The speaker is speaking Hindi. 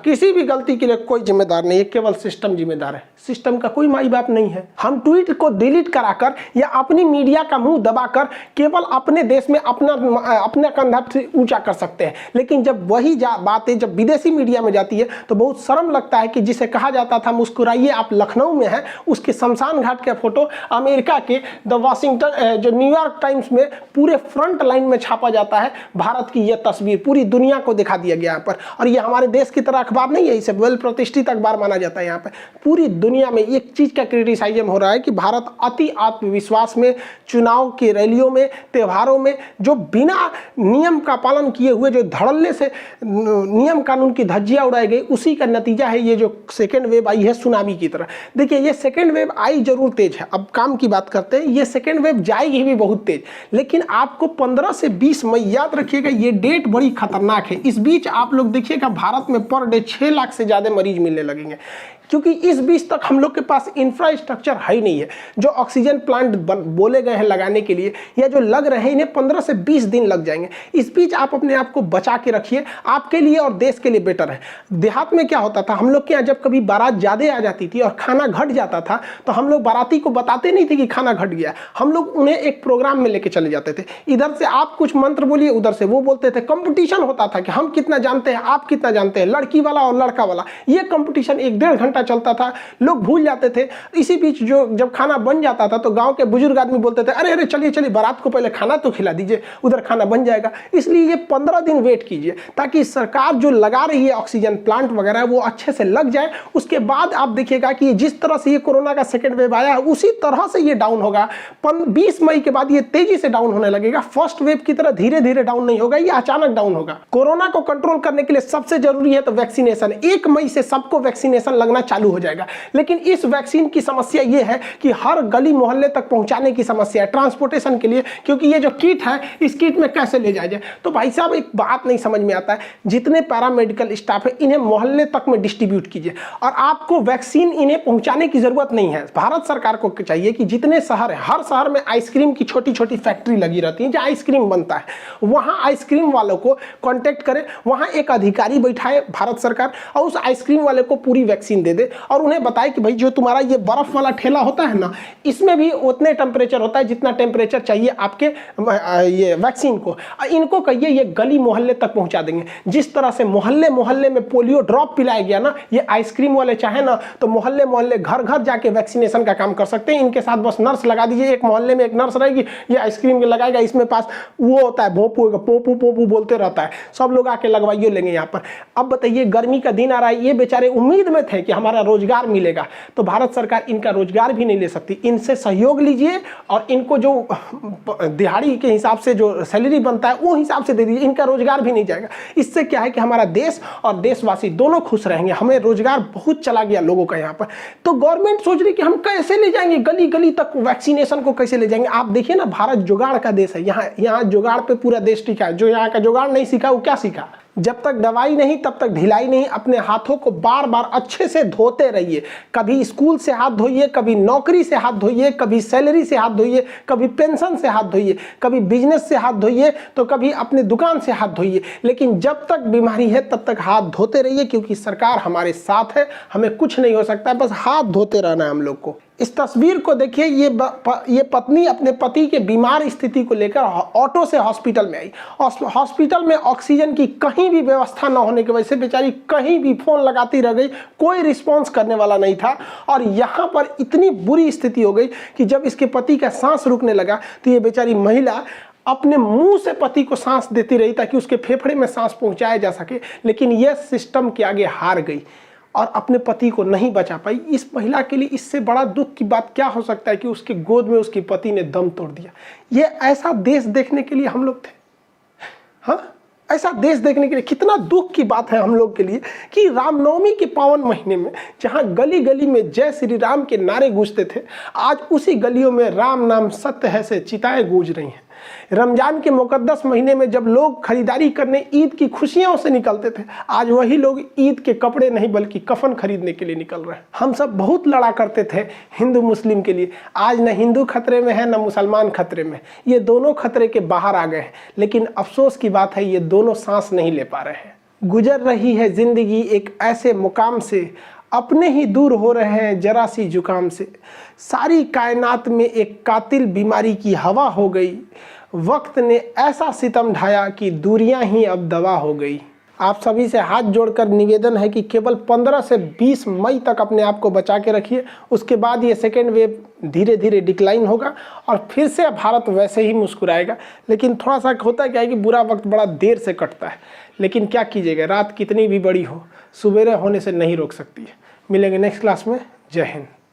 किसी भी गलती के लिए कोई जिम्मेदार नहीं है, केवल सिस्टम जिम्मेदार है। सिस्टम का कोई माई बाप नहीं है। हम ट्वीट को डिलीट कराकर या अपनी मीडिया का मुंह दबाकर केवल अपने देश में अपना कंधा ऊंचा कर सकते हैं, लेकिन जब वही बातें जब विदेशी मीडिया में जाती है तो बहुत शर्म लगता है कि जिसे कहा जाता था मुस्कुराइए आप लखनऊ में हैं, उसके शमशान घाट का फोटो अमेरिका के द वाशिंगटन जो न्यूयॉर्क टाइम्स में पूरे फ्रंट लाइन में छापा जाता है। भारत की यह तस्वीर पूरी दुनिया को दिखा दिया गया यहाँ पर, और ये हमारे देश की तरह अखबार नहीं है, इसे वेल प्रतिष्ठित अखबार माना जाता है। यहाँ पर पूरी दुनिया में एक चीज का क्रिटिसाइजम हो रहा है कि भारत अति आत्मविश्वास में चुनाव की रैलियों में त्योहारों में जो बिना नियम का पालन किए हुए जो धड़ल्ले से नियम कानून की धज्जियां उड़ाई गई, उसी का नतीजा है ये जो सेकेंड वेव आई है सुनामी की तरह। देखिए ये सेकेंड वेव आई जरूर तेज है, अब काम की बात करते हैं, ये सेकेंड वेव जाएगी भी बहुत तेज, लेकिन आपको 15 से 20 मई याद रखिएगा, ये डेट बड़ी खतरनाक है। इस बीच आप लोग देखिएगा भारत में पर डे 6 लाख से ज्यादा मरीज मिलने लगेंगे, क्योंकि इस बीच तक हम लोग के पास इंफ्रास्ट्रक्चर है ही नहीं है। जो ऑक्सीजन प्लांट बोले गए हैं लगाने के लिए या जो लग रहे हैं, इन्हें 15 से 20 दिन लग जाएंगे। इस बीच आप अपने आप को बचा के रखिए, आपके लिए और देश के लिए बेटर है। देहात में क्या होता था, हम लोग के यहाँ जब कभी बारात ज़्यादा आ जाती थी और खाना घट जाता था तो हम लोग बाराती को बताते नहीं थे कि खाना घट गया, हम लोग उन्हें एक प्रोग्राम में लेके चले जाते थे। इधर से आप कुछ मंत्र बोलिए, उधर से वो बोलते थे, कंपटीशन होता था कि हम कितना जानते हैं, आप कितना जानते हैं, लड़की वाला और लड़का वाला। ये कंपटीशन 1-1.5 घंटा चलता था, लोग भूल जाते थे। इसी बीच जो जब खाना बन जाता था तो गांव के बुजुर्ग आदमी बोलते थे, अरे अरे चलिए चलिए बारात को पहले खाना तो खिला दीजिए, उधर खाना बन जाएगा। इसलिए ये 15 दिन वेट कीजिए ताकि सरकार जो लगा रही है ऑक्सीजन प्लांट वगैरह वो अच्छे से लग जाए। उसके बाद आप देखिएगा कि जिस तरह से ये कोरोना का सेकेंड वेव आया है उसी तरह से ये डाउन होगा। 20 मई के बाद ये तेजी से डाउन होने लगेगा। फर्स्ट वेव की तरह धीरे धीरे डाउन नहीं होगा, ये अचानक डाउन होगा। कोरोना को कंट्रोल करने के लिए सबसे जरूरी है तो वैक्सीनेशन। 1 मई से सबको वैक्सीनेशन लगना चालू हो जाएगा, लेकिन इस वैक्सीन की समस्या यह है कि हर गली मोहल्ले तक पहुंचाने की समस्या है ट्रांसपोर्टेशन के लिए, क्योंकि ये जो किट है इस किट में कैसे ले जाया जाए। तो भाई साहब एक बात नहीं समझ में आता है, जितने पैरामेडिकल स्टाफ है इन्हें मोहल्ले तक में डिस्ट्रीब्यूट कीजिए, और आपको वैक्सीन इन्हें पहुंचाने की जरूरत नहीं है। भारत सरकार को चाहिए कि जितने शहर है, हर शहर में आइसक्रीम की छोटी छोटी फैक्ट्री लगी रहती है जहाँ आइसक्रीम बनता है, वहाँ आइसक्रीम वालों को कॉन्टेक्ट करें, वहाँ एक अधिकारी बैठाए भारत सरकार और उस आइसक्रीम वाले को पूरी वैक्सीन दे दे और उन्हें बताए कि भाई जो तुम्हारा ये बर्फ वाला ठेला होता है ना, इसमें भी उतने टेम्परेचर होता है जितना टेम्परेचर चाहिए आपके ये वैक्सीन को। इनको कहिए ये गली मोहल्ले तक पहुंचा देंगे। जिस तरह से मोहल्ले मोहल्ले में पोलियो ड्रॉप पिलाया गया ना, ये आइसक्रीम वाले चाहे ना तो मोहल्ले मोहल्ले घर घर जाके वैक्सीनेशन का काम कर सकते हैं। इनके साथ बस नर्स लगा दीजिए, एक मोहल्ले में एक नर्स रहेगी, ये आइसक्रीम लगाएगा, इसमें पास वो होता है भोंपू पोपू पोपू बोलते रहता है, सब लोग आके लगवाइए लेंगे यहाँ पर। अब बताइए गर्मी का दिन आ रहा है, ये बेचारे उम्मीद में थे कि हमारा रोजगार मिलेगा, तो भारत सरकार इनका रोजगार भी नहीं ले सकती। इनसे सहयोग लीजिए और इनको जो दिहाड़ी के हिसाब से जो सैलरी बनता है वो हिसाब से दे दीजिए, इनका रोजगार भी नहीं जाएगा। इससे क्या है कि हमारा देश और देशवासी दोनों खुश रहेंगे। हमें रोजगार बहुत चला गया लोगों का यहाँ पर, तो गवर्नमेंट सोच रही कि हम कैसे ले जाएंगे गली गली तक वैक्सीनेशन को, कैसे ले जाएंगे। आप देखिए ना, भारत जुगाड़ का देश है, यहाँ जुगाड़ पे पूरा देश टिका है। जो यहाँ का जुगाड़ नहीं सीखा वो क्या सीखा। जब तक दवाई नहीं तब तक ढिलाई नहीं। अपने हाथों को बार बार अच्छे से धोते रहिए। कभी स्कूल से हाथ धोइए, कभी नौकरी से हाथ धोइए, कभी सैलरी से हाथ धोइए, कभी पेंशन से हाथ धोइए, कभी बिजनेस से हाथ धोइए, तो कभी अपने दुकान से हाथ धोइए। लेकिन जब तक बीमारी है तब तक हाथ धोते रहिए, क्योंकि सरकार हमारे साथ है, हमें कुछ नहीं हो सकता है, बस हाथ धोते रहना है हम लोग को। इस तस्वीर को देखिए, ये पत्नी अपने पति के बीमार स्थिति को लेकर ऑटो से हॉस्पिटल में आई। हॉस्पिटल में ऑक्सीजन की कहीं भी व्यवस्था न होने की वजह से बेचारी कहीं भी फोन लगाती रह गई, कोई रिस्पांस करने वाला नहीं था। और यहाँ पर इतनी बुरी स्थिति हो गई कि जब इसके पति का सांस रुकने लगा तो ये बेचारी महिला अपने मुंह से पति को सांस देती रही ताकि उसके फेफड़े में सांस पहुंचाया जा सके, लेकिन यह सिस्टम के आगे हार गई और अपने पति को नहीं बचा पाई। इस महिला के लिए इससे बड़ा दुख की बात क्या हो सकता है कि उसके गोद में उसके पति ने दम तोड़ दिया। ये ऐसा देश देखने के लिए हम लोग थे, हाँ, ऐसा देश देखने के लिए। कितना दुख की बात है हम लोग के लिए कि रामनवमी के पावन महीने में जहां गली गली में जय श्री राम के नारे गूंजते थे, आज उसी गलियों में राम नाम सत्य है से चिताएं गूंज रही हैं। रमजान के मुकद्दस महीने में जब लोग खरीदारी करने ईद की खुशियों से निकलते थे, आज वही लोग ईद के कपड़े नहीं बल्कि कफन खरीदने के लिए निकल रहे हैं। हम सब बहुत लड़ा करते थे हिंदू मुस्लिम के लिए, आज न हिंदू खतरे में है न मुसलमान खतरे में, ये दोनों खतरे के बाहर आ गए हैं। लेकिन अफसोस की बात है ये दोनों सांस नहीं ले पा रहे हैं। गुजर रही है ज़िंदगी एक ऐसे मुकाम से, अपने ही दूर हो रहे हैं जरा सी जुकाम से। सारी कायनात में एक कातिल बीमारी की हवा हो गई, वक्त ने ऐसा सितम ढाया कि दूरियां ही अब दवा हो गई। आप सभी से हाथ जोड़कर निवेदन है कि केवल 15 से 20 मई तक अपने आप को बचा के रखिए। उसके बाद ये सेकेंड वेव धीरे धीरे डिक्लाइन होगा और फिर से भारत वैसे ही मुस्कुराएगा। लेकिन थोड़ा सा होता क्या है कि बुरा वक्त बड़ा देर से कटता है, लेकिन क्या कीजिएगा, रात कितनी भी बड़ी हो, सुबेरे होने से नहीं रोक सकती है। मिलेंगे नेक्स्ट क्लास में। जय हिंद।